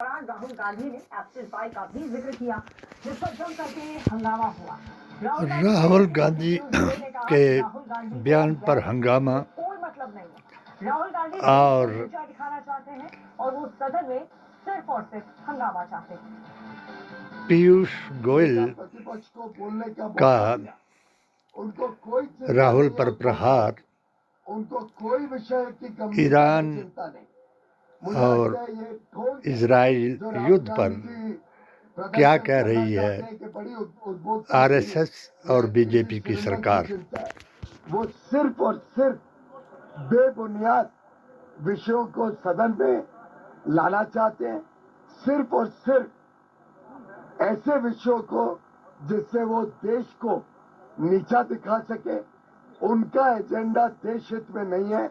राहुल गांधी ने एब्सेंट पाई का भी जिक्र किया, जिस पर जम करके हंगामा हुआ। राहुल गांधी के बयान पर हंगामा कोई मतलब नहीं है। राहुल गांधी और ऊंचा दिखाना चाहते हैं और वो सदन में सिर्फ और सिर्फ हंगामा चाहते हैं। पीयूष गोयल का राहुल पर प्रहार, उनको कोई विषय की ईरान और इजराइल युद्ध पर क्या कह रही है आरएसएस और बीजेपी की सरकार। वो सिर्फ और सिर्फ बेबुनियाद विषयों को सदन में लाना चाहते हैं, सिर्फ और सिर्फ ऐसे विषयों को जिससे वो देश को नीचा दिखा सके। उनका एजेंडा देश हित में नहीं है,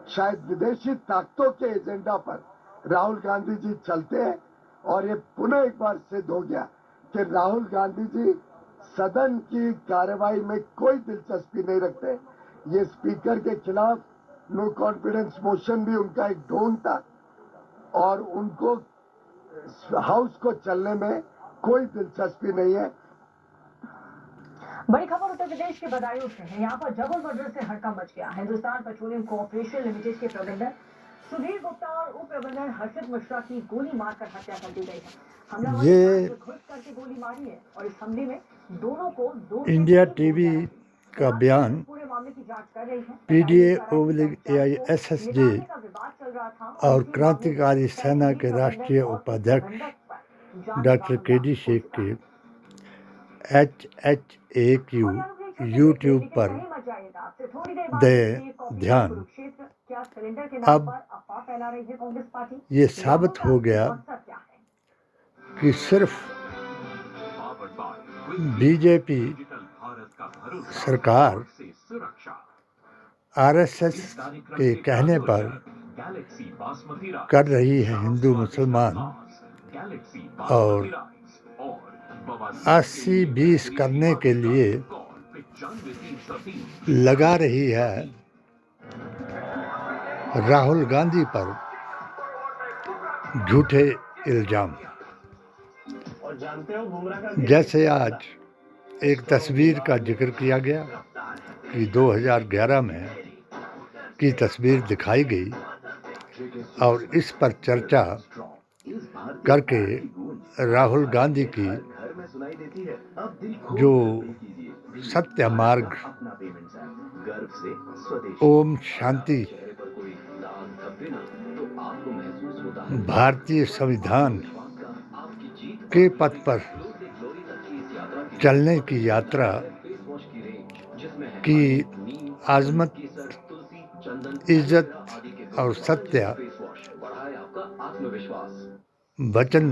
शायद विदेशी ताकतों के एजेंडा पर राहुल गांधी जी चलते हैं। और ये पुनः एक बार सिद्ध हो गया कि राहुल गांधी जी सदन की कार्रवाई में कोई दिलचस्पी नहीं रखते। ये स्पीकर के खिलाफ नो कॉन्फिडेंस मोशन भी उनका एक ढोंग था और उनको हाउस को चलने में कोई दिलचस्पी नहीं है। बड़ी खबर उत्तर प्रदेश के बदायूं से है। यहाँ पर डबल मर्डर से हड़कंप मच गया। हिंदुस्तान पेट्रोलियम कॉर्पोरेशन लिमिटेड के प्रबंधक सुधीर गुप्ता और उप प्रबंधक हर्षित मिश्रा की गोली मारकर हत्या कर दी गई है। हमलावर ने घुस करके गोली मारी है और इस हमले में दोनों को इंडिया टीवी का बयान पूरे मामले की जांच कर रही है। PDA/AISSJ और क्रांतिकारी सेना के राष्ट्रीय उपाध्यक्ष डॉक्टर KD शेख के HHAQ यूट्यूब पर दे ध्यान। अब ये साबित हो गया कि सिर्फ बीजेपी सरकार RSS के कहने पर कर रही है हिंदू मुसलमान और 80-20 करने के लिए लगा रही है राहुल गांधी पर झूठे इल्जाम। जैसे आज एक तस्वीर का जिक्र किया गया कि 2011 में की तस्वीर दिखाई गई और इस पर चर्चा करके राहुल गांधी की जो सत्य मार्ग ओम शांति भारतीय संविधान के पथ पर चलने की यात्रा की आज़मत, इज्जत और सत्य वचन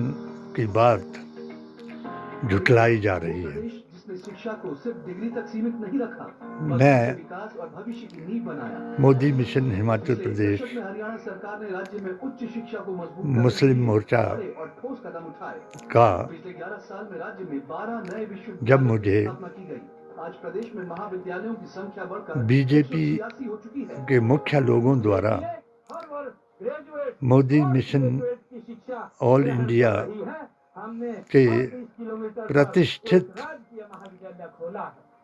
की बात झुठलाई जा रही है। मैं मोदी मिशन हिमाचल प्रदेश मुस्लिम मोर्चा का जब मुझे बीजेपी के मुख्य लोगों द्वारा मोदी मिशन ऑल इंडिया के प्रतिष्ठित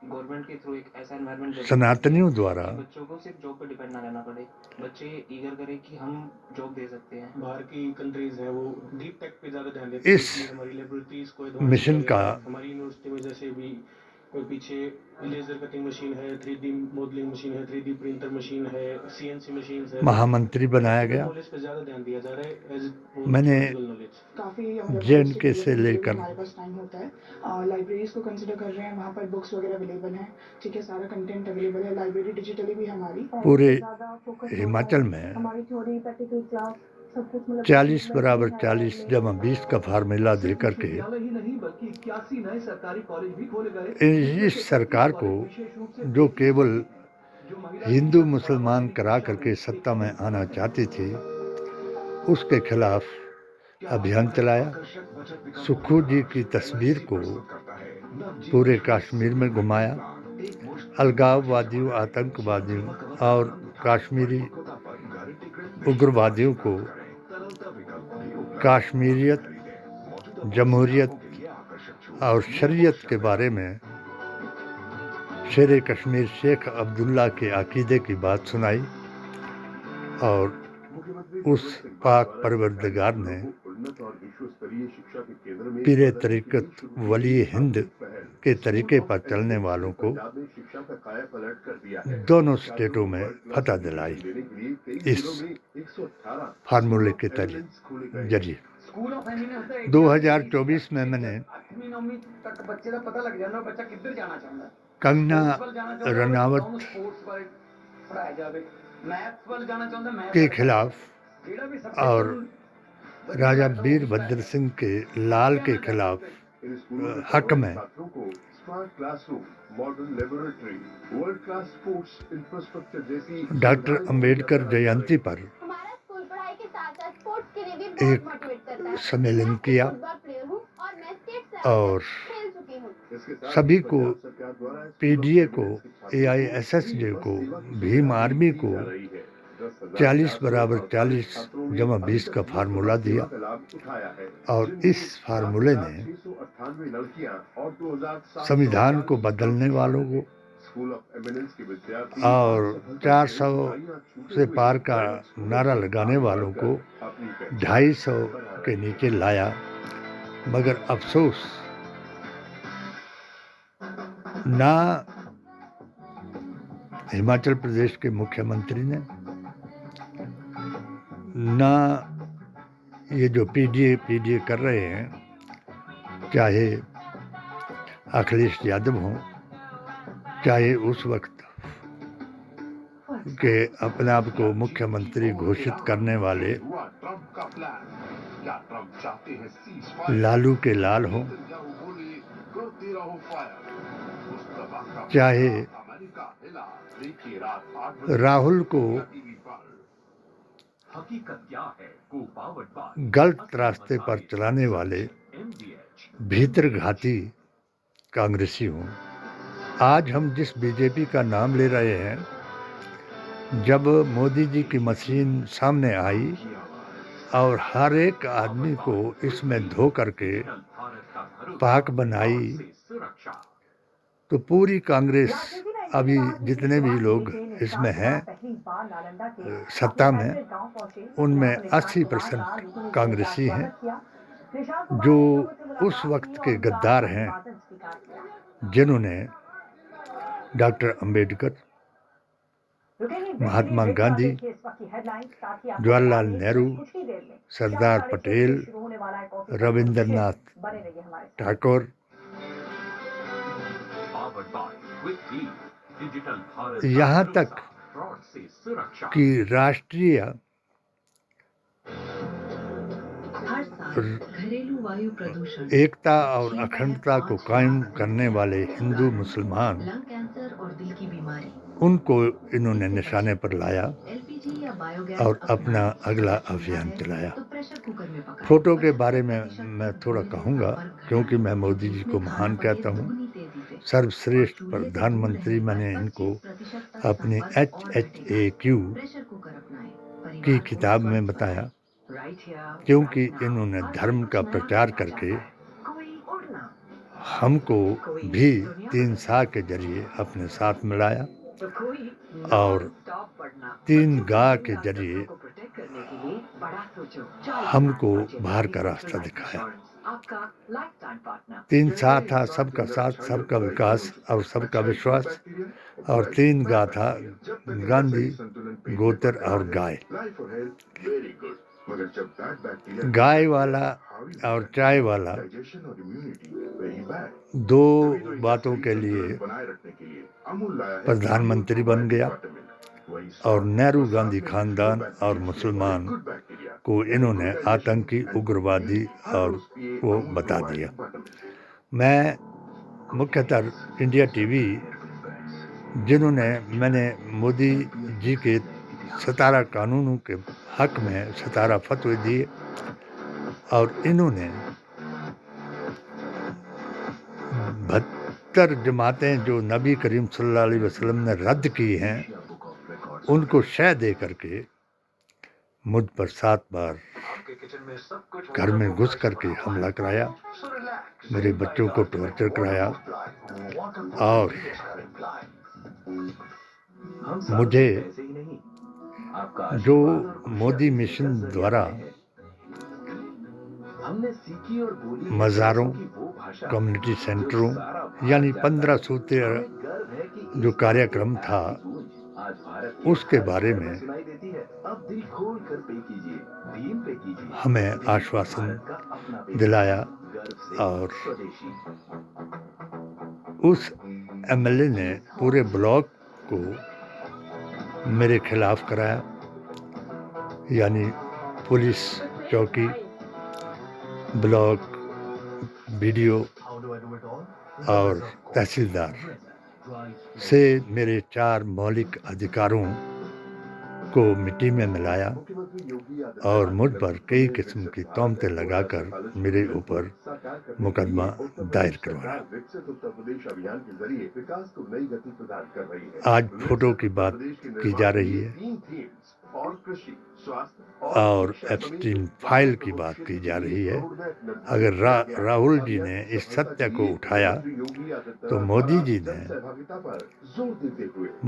गवर्नमेंट के थ्रू एक ऐसा एनवायरनमेंट सनातनियों द्वारा बच्चों को सिर्फ जॉब पे डिपेंड ना रहना पड़े, बच्चे ईगर करें कि हम जॉब दे सकते हैं। बाहर की कंट्रीज हैं वो डीप टेक पे ज्यादा ध्यान देती हैं। इस हमारी लेबोरेटरीज को मिशन का हमारी यूनिवर्सिटी में जैसे भी कोई पीछे लेजर कटिंग मशीन है, 3D मॉडलिंग मशीन है, 3D प्रिंटर मशीन है, CNC मशीन है, महामंत्री बनाया गया। नॉलेज पे ज्यादा ध्यान दिया जा रहा है। मैंने काफी JNK से लेकर हमारे पास टाइम होता है, लाइब्रेरीज को कंसिडर कर रहे हैं, वहाँ पर बुक्स वगैरह अवेलेबल हैं, ठीक है, सारा कंटेंट अवेलेबल है, लाइब्रेरी डिजिटली भी हमारी पूरे हिमाचल में हमारी थ्योरी प्रैक्टिकल क्लास 40 = 40 का फार्मूला दे करके इस सरकार को जो केवल हिंदू मुसलमान करा करके सत्ता में आना चाहती थी उसके खिलाफ अभियान चलाया। सुक्खू जी की तस्वीर को पूरे कश्मीर में घुमाया। अलगाववादियों, आतंकवादियों और कश्मीरी उग्रवादियों को काश्मीरियत, जमहूरियत और शरीयत के बारे में शेर कश्मीर शेख अब्दुल्ला के अकीदे की बात सुनाई और उस पाक परवरदिगार ने पीरे तरीक़त वली हिंद के तरीके पर चलने वालों को दोनों स्टेटों में फतह दिलाई इस फार्मूले के जरिए। 2024 में मैंने कंगना रनावत के खिलाफ और राजा वीरभद्र सिंह के लाल के खिलाफ हक में डॉक्टर अंबेडकर जयंती पर एक सम्मेलन किया और सभी को, पीडीए को, एआईएसएसजे को, भीम आर्मी को 40 बराबर 40 जमा 20 का फार्मूला दिया और इस फार्मूले ने संविधान को बदलने वालों को और 400 से पार का नारा लगाने वालों को 250 के नीचे लाया। मगर अफसोस, ना हिमाचल प्रदेश के मुख्यमंत्री ने, ना ये जो पीडीए कर रहे हैं, चाहे अखिलेश यादव हों, चाहे उस वक्त के अपने आप को मुख्यमंत्री घोषित करने वाले लालू के लाल हों, चाहे राहुल को गलत रास्ते पर चलाने वाले भीतरघाती कांग्रेसी हों। आज हम जिस बीजेपी का नाम ले रहे हैं, जब मोदी जी की मशीन सामने आई और हर एक आदमी को इसमें धो करके पाक बनाई, तो पूरी कांग्रेस, अभी जितने भी लोग इसमें हैं सत्ता में, उनमें 80% कांग्रेसी हैं जो उस वक्त के गद्दार हैं, जिन्होंने डॉक्टर अंबेडकर, महात्मा गांधी, जवाहरलाल नेहरू, सरदार पटेल, रविंद्रनाथ टैगोर, यहाँ तक कि राष्ट्रीय एकता और अखंडता को कायम करने वाले हिंदू मुसलमान, उनको इन्होंने निशाने पर लाया और अपना अगला अभियान चलाया। फोटो के बारे में मैं थोड़ा कहूँगा, क्योंकि मैं मोदी जी को महान कहता हूँ, सर्वश्रेष्ठ प्रधानमंत्री मैंने इनको अपनी HHAQ की किताब में बताया, क्योंकि इन्होंने धर्म का प्रचार करके हमको भी 3 सा के जरिए अपने साथ मिलाया और 3 गा के जरिए हमको बाहर का रास्ता दिखाया। 3 सा था सबका साथ, सबका विकास और सबका विश्वास, और 3 गा था गांधी, गोत्र और गाय। गाय वाला और चाय वाला 2 बातों के लिए प्रधानमंत्री बन गया और नेहरू गांधी खानदान और मुसलमान को इन्होंने आतंकी, उग्रवादी और वो बता दिया। मैं मुख्यतः इंडिया टीवी, मैंने मोदी जी के 17 कानूनों के हक में 17 फतवे दिए और इन्होंने 72 जमातें जो नबी करीम सल्लल्लाहु अलैहि वसल्लम ने रद्द की हैं, उनको शह दे करके मुझ पर 7 बार घर में घुस करके हमला कराया, मेरे बच्चों को टॉर्चर कराया और मुझे जो मोदी मिशन द्वारा मज़ारों, कम्युनिटी सेंटरों यानी 15 सूत्रीय जो कार्यक्रम था उसके बारे में हमें आश्वासन दिलाया और उस एमएलए ने पूरे ब्लॉक को मेरे खिलाफ कराया, यानी पुलिस चौकी, ब्लॉक बीडीओ और तहसीलदार से मेरे 4 मौलिक अधिकारों को मिट्टी में मिलाया और मुझ पर कई किस्म की तोहमतें लगाकर मेरे ऊपर मुकदमा दायर करवाया। आज फोटो की बात की जा रही है और एप्स्टीन फाइल की बात की जा रही है। अगर राहुल जी ने इस सत्य को उठाया तो मोदी जी ने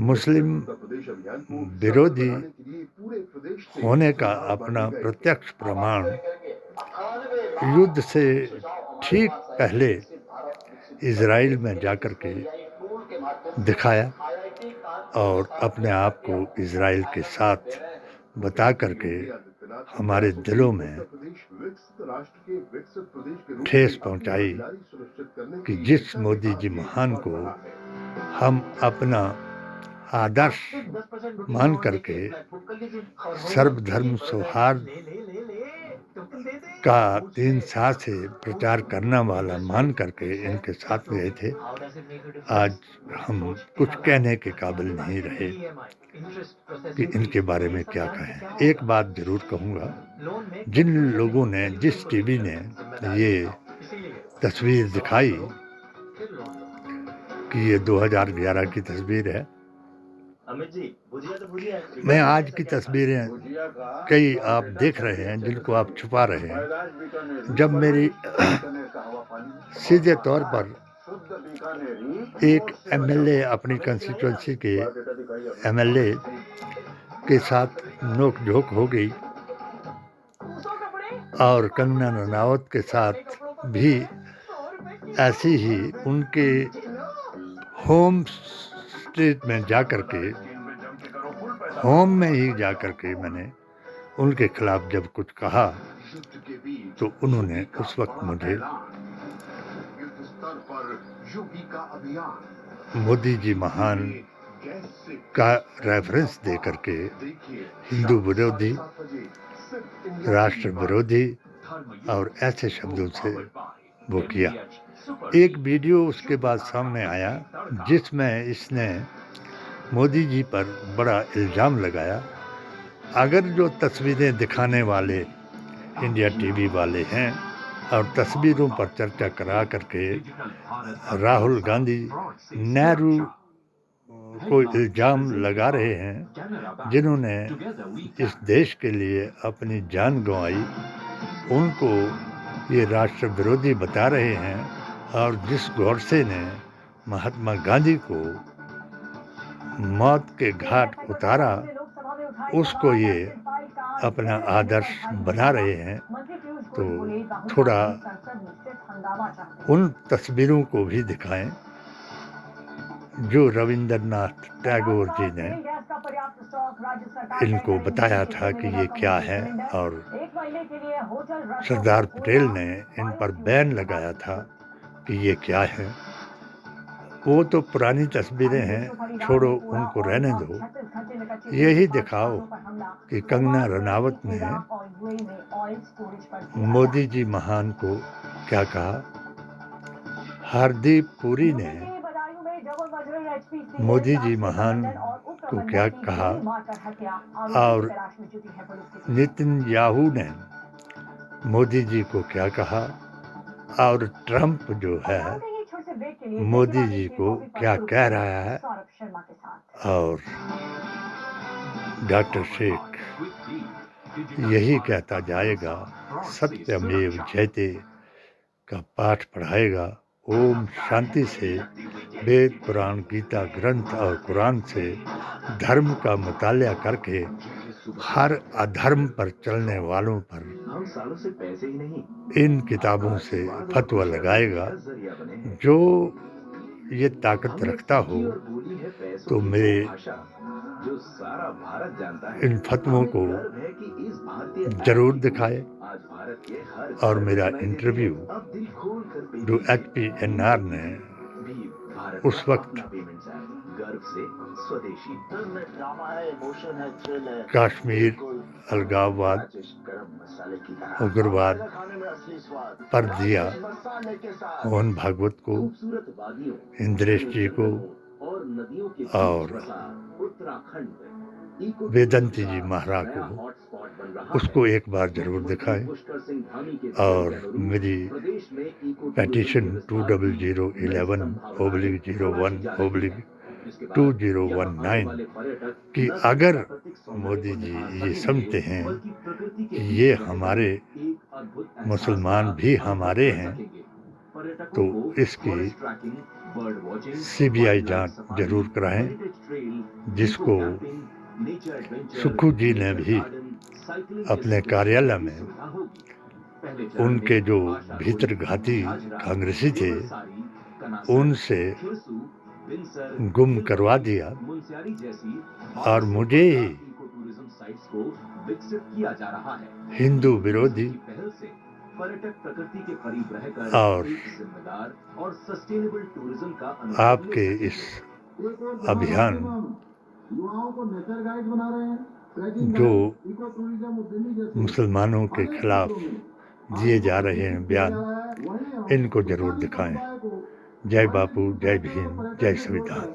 मुस्लिम विरोधी होने का अपना प्रत्यक्ष प्रमाण युद्ध से ठीक पहले इजराइल में जाकर के दिखाया और अपने आप को इजराइल के साथ बता करके हमारे दिलों में ठेस पहुंचाई कि जिस मोदी जी महान को हम अपना आदर्श मान करके सर्वधर्म सौहार्द का 3 साल से प्रचार करने वाला मान करके इनके साथ गए थे, आज हम कुछ कहने के काबिल नहीं रहे कि इनके बारे में क्या कहें। एक बात जरूर कहूँगा, जिन लोगों ने, जिस टीवी ने ये तस्वीर दिखाई कि ये 2011 की तस्वीर है, मैं आज की तस्वीरें कई आप देख रहे हैं जिनको आप छुपा रहे हैं। जब मेरी सीधे तौर पर एक एमएलए अपनी कंस्टिट्यूंसी के एमएलए के साथ नोक-झोंक हो गई और कंगना रनावत के साथ भी ऐसी ही उनके होम स्ट्रीट में जाकर के, होम में ही जाकर के मैंने उनके खिलाफ जब कुछ कहा तो उन्होंने उस वक्त मुझे मोदी जी महान का रेफरेंस दे करके हिंदू विरोधी, राष्ट्र विरोधी और ऐसे शब्दों से वो किया। एक वीडियो उसके बाद सामने आया जिसमें इसने मोदी जी पर बड़ा इल्ज़ाम लगाया। अगर जो तस्वीरें दिखाने वाले इंडिया टीवी वाले हैं और तस्वीरों पर चर्चा करा करके राहुल गांधी, नेहरू को इल्ज़ाम लगा रहे हैं जिन्होंने इस देश के लिए अपनी जान गंवाई, उनको ये राष्ट्र विरोधी बता रहे हैं और जिस गोडसे ने महात्मा गांधी को मौत के घाट उतारा उसको ये अपना आदर्श बना रहे हैं, तो थोड़ा उन तस्वीरों को भी दिखाएं जो रविंद्रनाथ टैगोर जी ने इनको बताया था कि ये क्या है और सरदार पटेल ने इन पर बैन लगाया था कि ये क्या है। वो तो पुरानी तस्वीरें हैं, छोड़ो, उनको रहने दो। यही दिखाओ कि कंगना रनावत ने मोदी जी महान को क्या कहा, हरदीप पुरी ने मोदी जी महान को क्या कहा और नेतन्याहू ने मोदी जी को क्या कहा और ट्रंप जो है मोदी जी को क्या कह रहा है और डॉक्टर शेख यही कहता जाएगा, सत्यमेव जयते का पाठ पढ़ाएगा। ओम शांति से वेद पुराण गीता ग्रंथ और कुरान से धर्म का मुतालिया करके हर अधर्म पर चलने वालों पर इन किताबों से फतवा लगाएगा। जो ये ताकत रखता हो तो मेरे इन फतवों को जरूर दिखाए और मेरा इंटरव्यू जो HPNR ने उस वक्त कश्मीर अलगाववाद उग्रवाद पर दिया, मोहन भागवत को, इंद्रेश जी को और वेदंती जी महाराज को, उसको एक बार जरूर दिखाएं। और मेरी पेटिशन 20011/01/2019 कि अगर मोदी जी ये समझते हैं कि ये हमारे मुसलमान भी हमारे हैं तो इसकी CBI जांच जरूर कराएं, जिसको सुक्खू जी ने भी अपने कार्यालय में उनके जो भीतरघाती कांग्रेसी थे उनसे गुम करवा दिया और मुझे ही हिंदू विरोधी और आपके इस अभियान जो मुसलमानों के खिलाफ दिए जा रहे हैं बयान, इनको जरूर दिखाएं। जय बापू, जय भीम, जय संविधान।